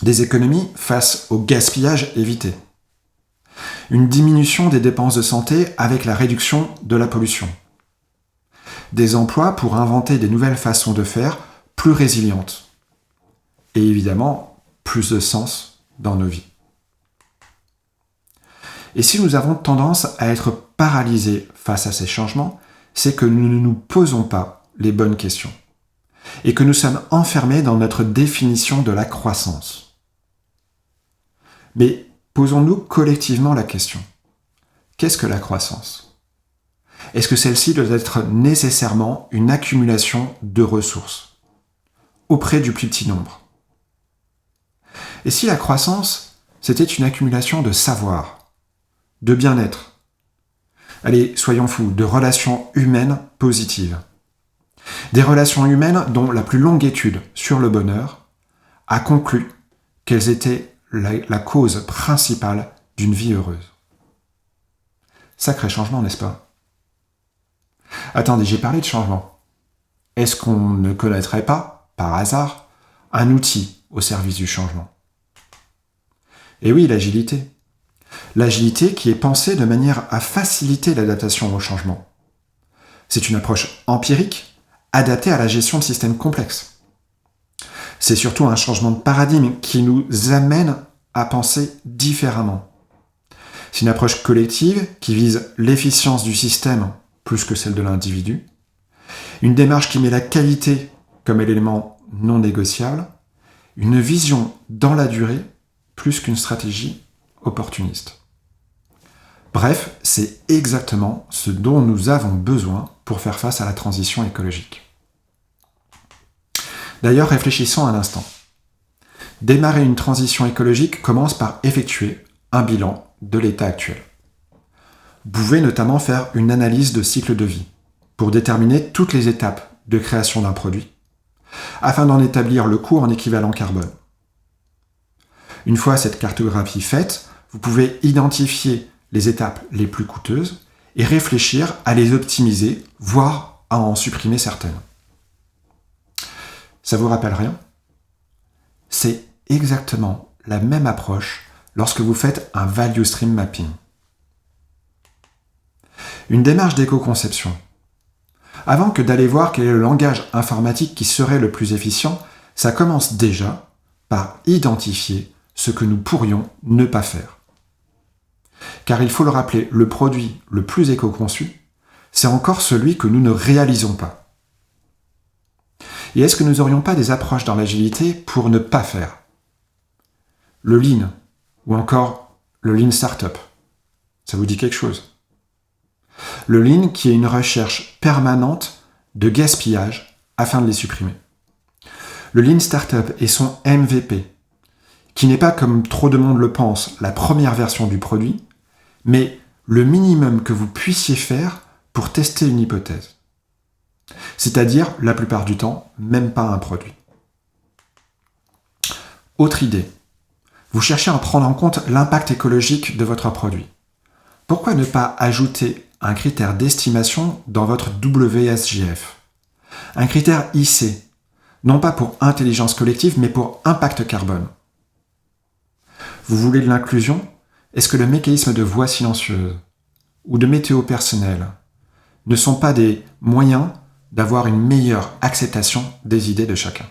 Des économies face au gaspillage évité. Une diminution des dépenses de santé avec la réduction de la pollution. Des emplois pour inventer des nouvelles façons de faire plus résilientes. Et évidemment, plus de sens dans nos vies. Et si nous avons tendance à être paralysés face à ces changements, c'est que nous ne nous posons pas les bonnes questions. Et que nous sommes enfermés dans notre définition de la croissance. Mais posons-nous collectivement la question. Qu'est-ce que la croissance ? Est-ce que celle-ci doit être nécessairement une accumulation de ressources auprès du plus petit nombre ? Et si la croissance, c'était une accumulation de savoir, de bien-être, allez, soyons fous, de relations humaines positives. Des relations humaines dont la plus longue étude sur le bonheur a conclu qu'elles étaient la cause principale d'une vie heureuse. Sacré changement, n'est-ce pas ? Attendez, j'ai parlé de changement. Est-ce qu'on ne connaîtrait pas, par hasard, un outil au service du changement ? Et oui, l'agilité. L'agilité qui est pensée de manière à faciliter l'adaptation au changement. C'est une approche empirique, adaptée à la gestion de systèmes complexes. C'est surtout un changement de paradigme qui nous amène à penser différemment. C'est une approche collective qui vise l'efficience du système plus que celle de l'individu. Une démarche qui met la qualité comme élément non négociable. Une vision dans la durée plus qu'une stratégie opportuniste. Bref, c'est exactement ce dont nous avons besoin pour faire face à la transition écologique. D'ailleurs, réfléchissons un instant. Démarrer une transition écologique commence par effectuer un bilan de l'état actuel. Vous pouvez notamment faire une analyse de cycle de vie pour déterminer toutes les étapes de création d'un produit, afin d'en établir le coût en équivalent carbone. Une fois cette cartographie faite, vous pouvez identifier les étapes les plus coûteuses et réfléchir à les optimiser, voire à en supprimer certaines. Ça vous rappelle rien ? C'est exactement la même approche lorsque vous faites un value stream mapping. Une démarche d'éco-conception. Avant que d'aller voir quel est le langage informatique qui serait le plus efficient, ça commence déjà par identifier ce que nous pourrions ne pas faire. Car il faut le rappeler, le produit le plus éco-conçu, c'est encore celui que nous ne réalisons pas. Et est-ce que nous n'aurions pas des approches dans l'agilité pour ne pas faire? Le Lean, ou encore le Lean Startup, ça vous dit quelque chose? Le Lean qui est une recherche permanente de gaspillage afin de les supprimer. Le Lean Startup et son MVP, qui n'est pas, comme trop de monde le pense, la première version du produit, mais le minimum que vous puissiez faire pour tester une hypothèse. C'est-à-dire, la plupart du temps, même pas un produit. Autre idée. Vous cherchez à prendre en compte l'impact écologique de votre produit. Pourquoi ne pas ajouter un critère d'estimation dans votre WSJF? Un critère IC, non pas pour intelligence collective, mais pour impact carbone. Vous voulez de l'inclusion? Est-ce que le mécanisme de voix silencieuse ou de météo personnelle ne sont pas des moyens d'avoir une meilleure acceptation des idées de chacun?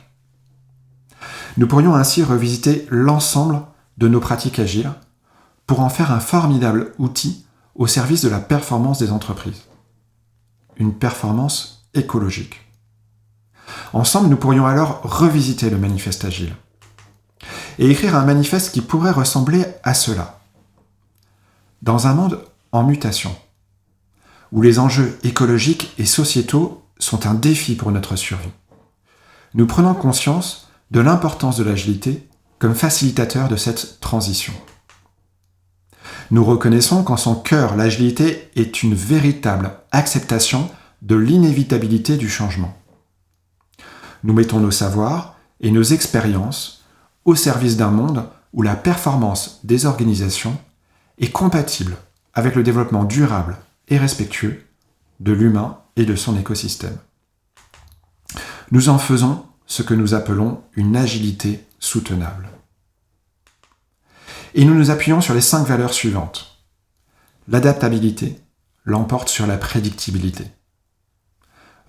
Nous pourrions ainsi revisiter l'ensemble de nos pratiques agiles pour en faire un formidable outil au service de la performance des entreprises. Une performance écologique. Ensemble, nous pourrions alors revisiter le manifeste agile et écrire un manifeste qui pourrait ressembler à cela. Dans un monde en mutation, où les enjeux écologiques et sociétaux sont un défi pour notre survie, nous prenons conscience de l'importance de l'agilité comme facilitateur de cette transition. Nous reconnaissons qu'en son cœur, l'agilité est une véritable acceptation de l'inévitabilité du changement. Nous mettons nos savoirs et nos expériences au service d'un monde où la performance des organisations est compatible avec le développement durable et respectueux de l'humain et de son écosystème. Nous en faisons ce que nous appelons une agilité soutenable. Et nous nous appuyons sur les 5 valeurs suivantes. L'adaptabilité l'emporte sur la prédictibilité.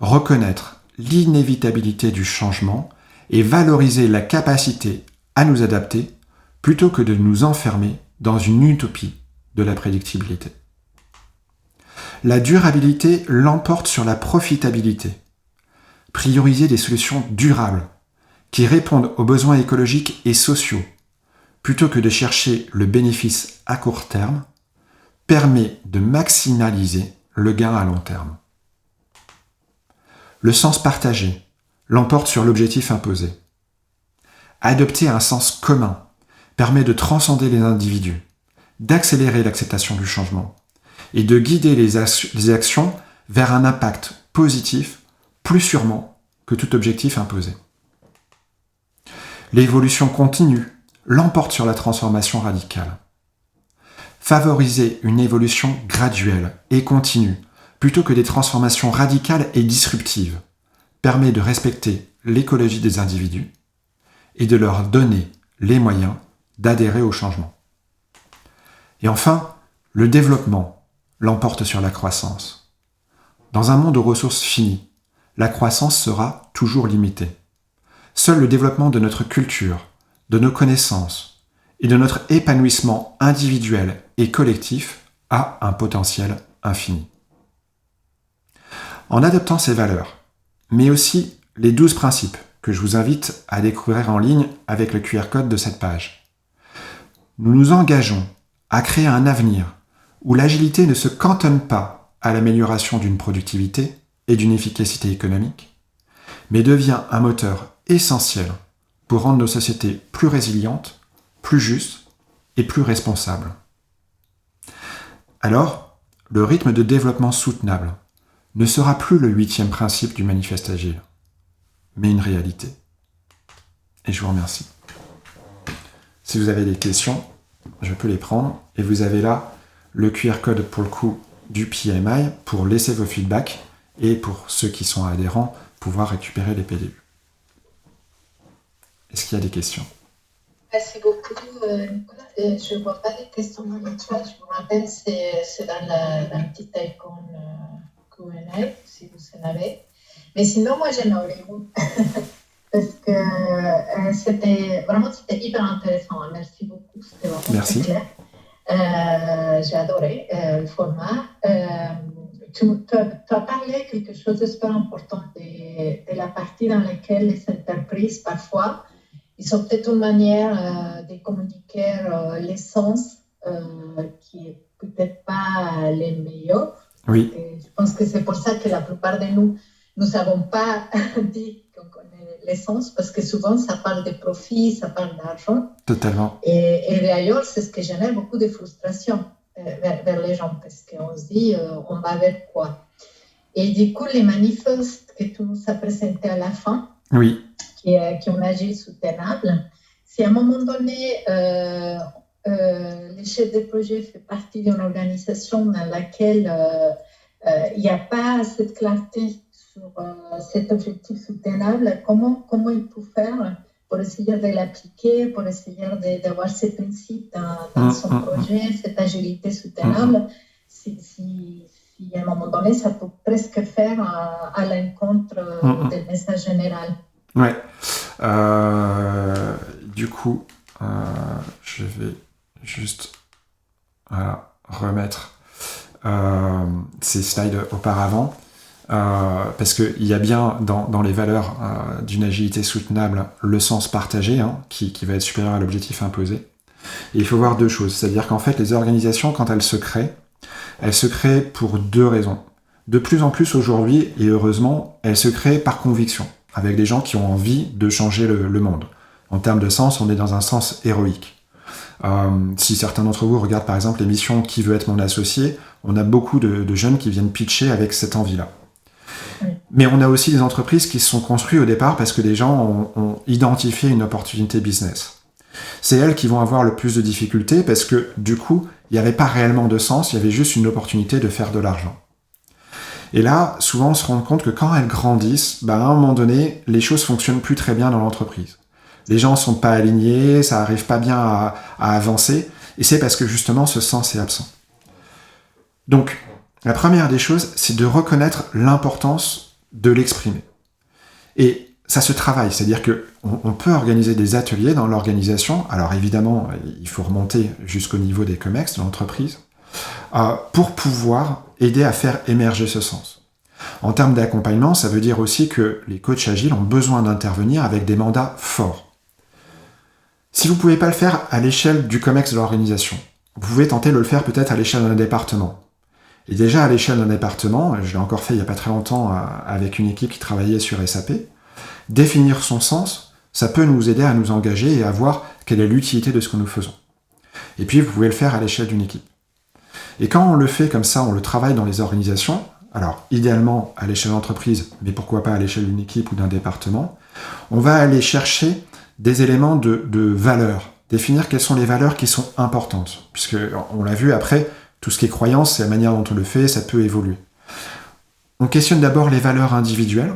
Reconnaître l'inévitabilité du changement et valoriser la capacité à nous adapter plutôt que de nous enfermer dans une utopie de la prédictibilité. La durabilité l'emporte sur la profitabilité. Prioriser des solutions durables qui répondent aux besoins écologiques et sociaux plutôt que de chercher le bénéfice à court terme permet de maximaliser le gain à long terme. Le sens partagé l'emporte sur l'objectif imposé. Adopter un sens commun permet de transcender les individus, d'accélérer l'acceptation du changement et de guider les actions vers un impact positif plus sûrement que tout objectif imposé. L'évolution continue l'emporte sur la transformation radicale. Favoriser une évolution graduelle et continue plutôt que des transformations radicales et disruptives permet de respecter l'écologie des individus et de leur donner les moyens d'adhérer au changement. Et enfin, le développement l'emporte sur la croissance. Dans un monde aux ressources finies, la croissance sera toujours limitée. Seul le développement de notre culture, de nos connaissances et de notre épanouissement individuel et collectif a un potentiel infini. En adoptant ces valeurs, mais aussi les 12 principes que je vous invite à découvrir en ligne avec le QR code de cette page, nous nous engageons à créer un avenir où l'agilité ne se cantonne pas à l'amélioration d'une productivité et d'une efficacité économique, mais devient un moteur essentiel pour rendre nos sociétés plus résilientes, plus justes et plus responsables. Alors, le rythme de développement soutenable ne sera plus le 8e principe du manifeste agile, mais une réalité. Et je vous remercie. Si vous avez des questions, je peux les prendre. Et vous avez là le QR code pour le coup du PMI pour laisser vos feedbacks et pour ceux qui sont adhérents, pouvoir récupérer les PDU. Est-ce qu'il y a des questions? Merci beaucoup, Nicolas. Je ne vois pas les questions dans le chat. Je vous rappelle, c'est dans la petite icône Q&A, si vous en avez. Mais sinon, moi, j'en aurais une. Parce que c'était hyper intéressant. Merci beaucoup. C'était vraiment Merci. très clair. J'ai adoré le format. as parlé quelque chose de super important de la partie dans laquelle les entreprises, parfois, ils ont peut-être une manière de communiquer l'essence qui est peut-être pas les meilleures. Oui. Et je pense que c'est pour ça que la plupart de nous n'avons pas dit qu'on connaît l'essence, parce que souvent, ça parle de profit, ça parle d'argent. Totalement. Et d'ailleurs, c'est ce qui génère beaucoup de frustration vers les gens, parce qu'on se dit, on va vers quoi? Et du coup, les manifestes que tu nous as présentés à la fin, oui. qui ont agi soutenable, si à un moment donné, le chef de projet fait partie d'une organisation dans laquelle il n'y a pas cette clarté sur cet objectif soutenable, comment il peut faire pour essayer de l'appliquer, pour essayer d'avoir ces principes dans son projet, cette agilité soutenable, si à un moment donné, ça peut presque faire à l'encontre des messages généraux. Ouais. Du coup, je vais juste remettre ces slides auparavant. Parce qu'il y a bien dans les valeurs d'une agilité soutenable le sens partagé qui va être supérieur à l'objectif imposé. Et il faut voir deux choses, c'est-à-dire qu'en fait les organisations, quand elles se créent pour deux raisons. De plus en plus aujourd'hui, et heureusement, elles se créent par conviction, avec des gens qui ont envie de changer le monde. En termes de sens, on est dans un sens héroïque. Si certains d'entre vous regardent par exemple l'émission Qui veut être mon associé, on a beaucoup de jeunes qui viennent pitcher avec cette envie-là. Mais on a aussi des entreprises qui se sont construites au départ parce que des gens ont identifié une opportunité business. C'est elles qui vont avoir le plus de difficultés parce que du coup, il n'y avait pas réellement de sens, il y avait juste une opportunité de faire de l'argent. Et là, souvent on se rend compte que quand elles grandissent, à un moment donné, les choses fonctionnent plus très bien dans l'entreprise. Les gens ne sont pas alignés, ça n'arrive pas bien à avancer, et c'est parce que justement ce sens est absent. Donc, la première des choses, c'est de reconnaître l'importance de l'exprimer. Et ça se travaille, c'est-à-dire qu'on peut organiser des ateliers dans l'organisation, alors évidemment, il faut remonter jusqu'au niveau des COMEX, de l'entreprise, pour pouvoir aider à faire émerger ce sens. En termes d'accompagnement, ça veut dire aussi que les coachs agiles ont besoin d'intervenir avec des mandats forts. Si vous ne pouvez pas le faire à l'échelle du COMEX de l'organisation, vous pouvez tenter de le faire peut-être à l'échelle d'un département. Et déjà à l'échelle d'un département, je l'ai encore fait il n'y a pas très longtemps avec une équipe qui travaillait sur SAP, définir son sens, ça peut nous aider à nous engager et à voir quelle est l'utilité de ce que nous faisons. Et puis vous pouvez le faire à l'échelle d'une équipe. Et quand on le fait comme ça, on le travaille dans les organisations, alors idéalement à l'échelle d'entreprise, mais pourquoi pas à l'échelle d'une équipe ou d'un département, on va aller chercher des éléments de valeur, définir quelles sont les valeurs qui sont importantes, puisque on l'a vu après, tout ce qui est croyance, c'est la manière dont on le fait, ça peut évoluer. On questionne d'abord les valeurs individuelles,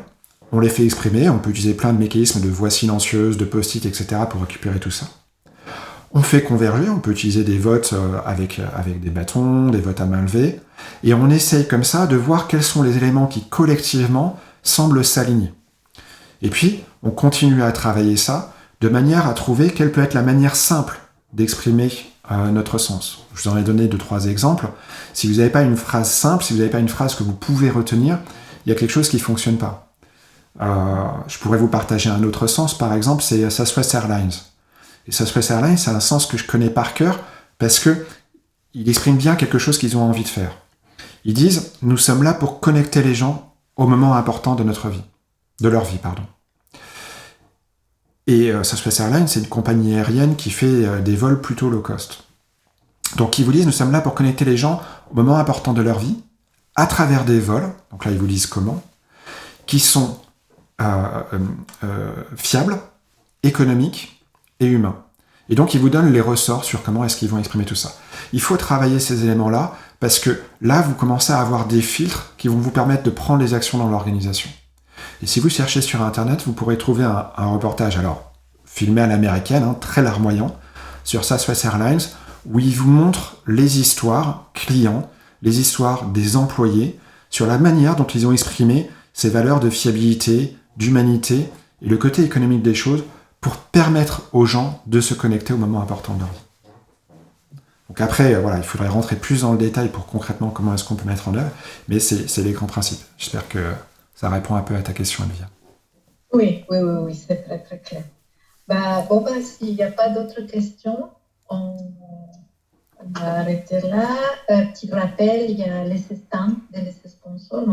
on les fait exprimer, on peut utiliser plein de mécanismes de voix silencieuse, de post-it, etc. pour récupérer tout ça. On fait converger, on peut utiliser des votes avec des bâtons, des votes à main levée, et on essaye comme ça de voir quels sont les éléments qui collectivement semblent s'aligner. Et puis, on continue à travailler ça de manière à trouver quelle peut être la manière simple d'exprimer notre sens. Je vous en ai donné 2-3 exemples. Si vous n'avez pas une phrase simple, si vous n'avez pas une phrase que vous pouvez retenir, il y a quelque chose qui ne fonctionne pas. Je pourrais vous partager un autre sens, par exemple, c'est Southwest Airlines. Et Southwest Airlines, c'est un sens que je connais par cœur parce qu'il exprime bien quelque chose qu'ils ont envie de faire. Ils disent « Nous sommes là pour connecter les gens au moment important de leur vie. » Et Southwest Airlines, c'est une compagnie aérienne qui fait des vols plutôt low cost. Donc ils vous disent « Nous sommes là pour connecter les gens au moment important de leur vie, à travers des vols, donc là ils vous disent comment, qui sont fiables, économiques et humains. » Et donc ils vous donnent les ressorts sur comment est-ce qu'ils vont exprimer tout ça. Il faut travailler ces éléments-là, parce que là, vous commencez à avoir des filtres qui vont vous permettre de prendre les actions dans l'organisation. Et si vous cherchez sur Internet, vous pourrez trouver un reportage, alors filmé à l'américaine, très larmoyant, sur Southwest Airlines, où il vous montre les histoires clients, les histoires des employés, sur la manière dont ils ont exprimé ces valeurs de fiabilité, d'humanité et le côté économique des choses pour permettre aux gens de se connecter au moment important de leur vie. Donc après, voilà, il faudrait rentrer plus dans le détail pour concrètement comment est-ce qu'on peut mettre en œuvre, mais c'est les grands principes. J'espère que ça répond un peu à ta question, Olivia. Oui, c'est très, très clair. S'il n'y a pas d'autres questions, on va arrêter là. Petit rappel, il y a les stands de les sponsors.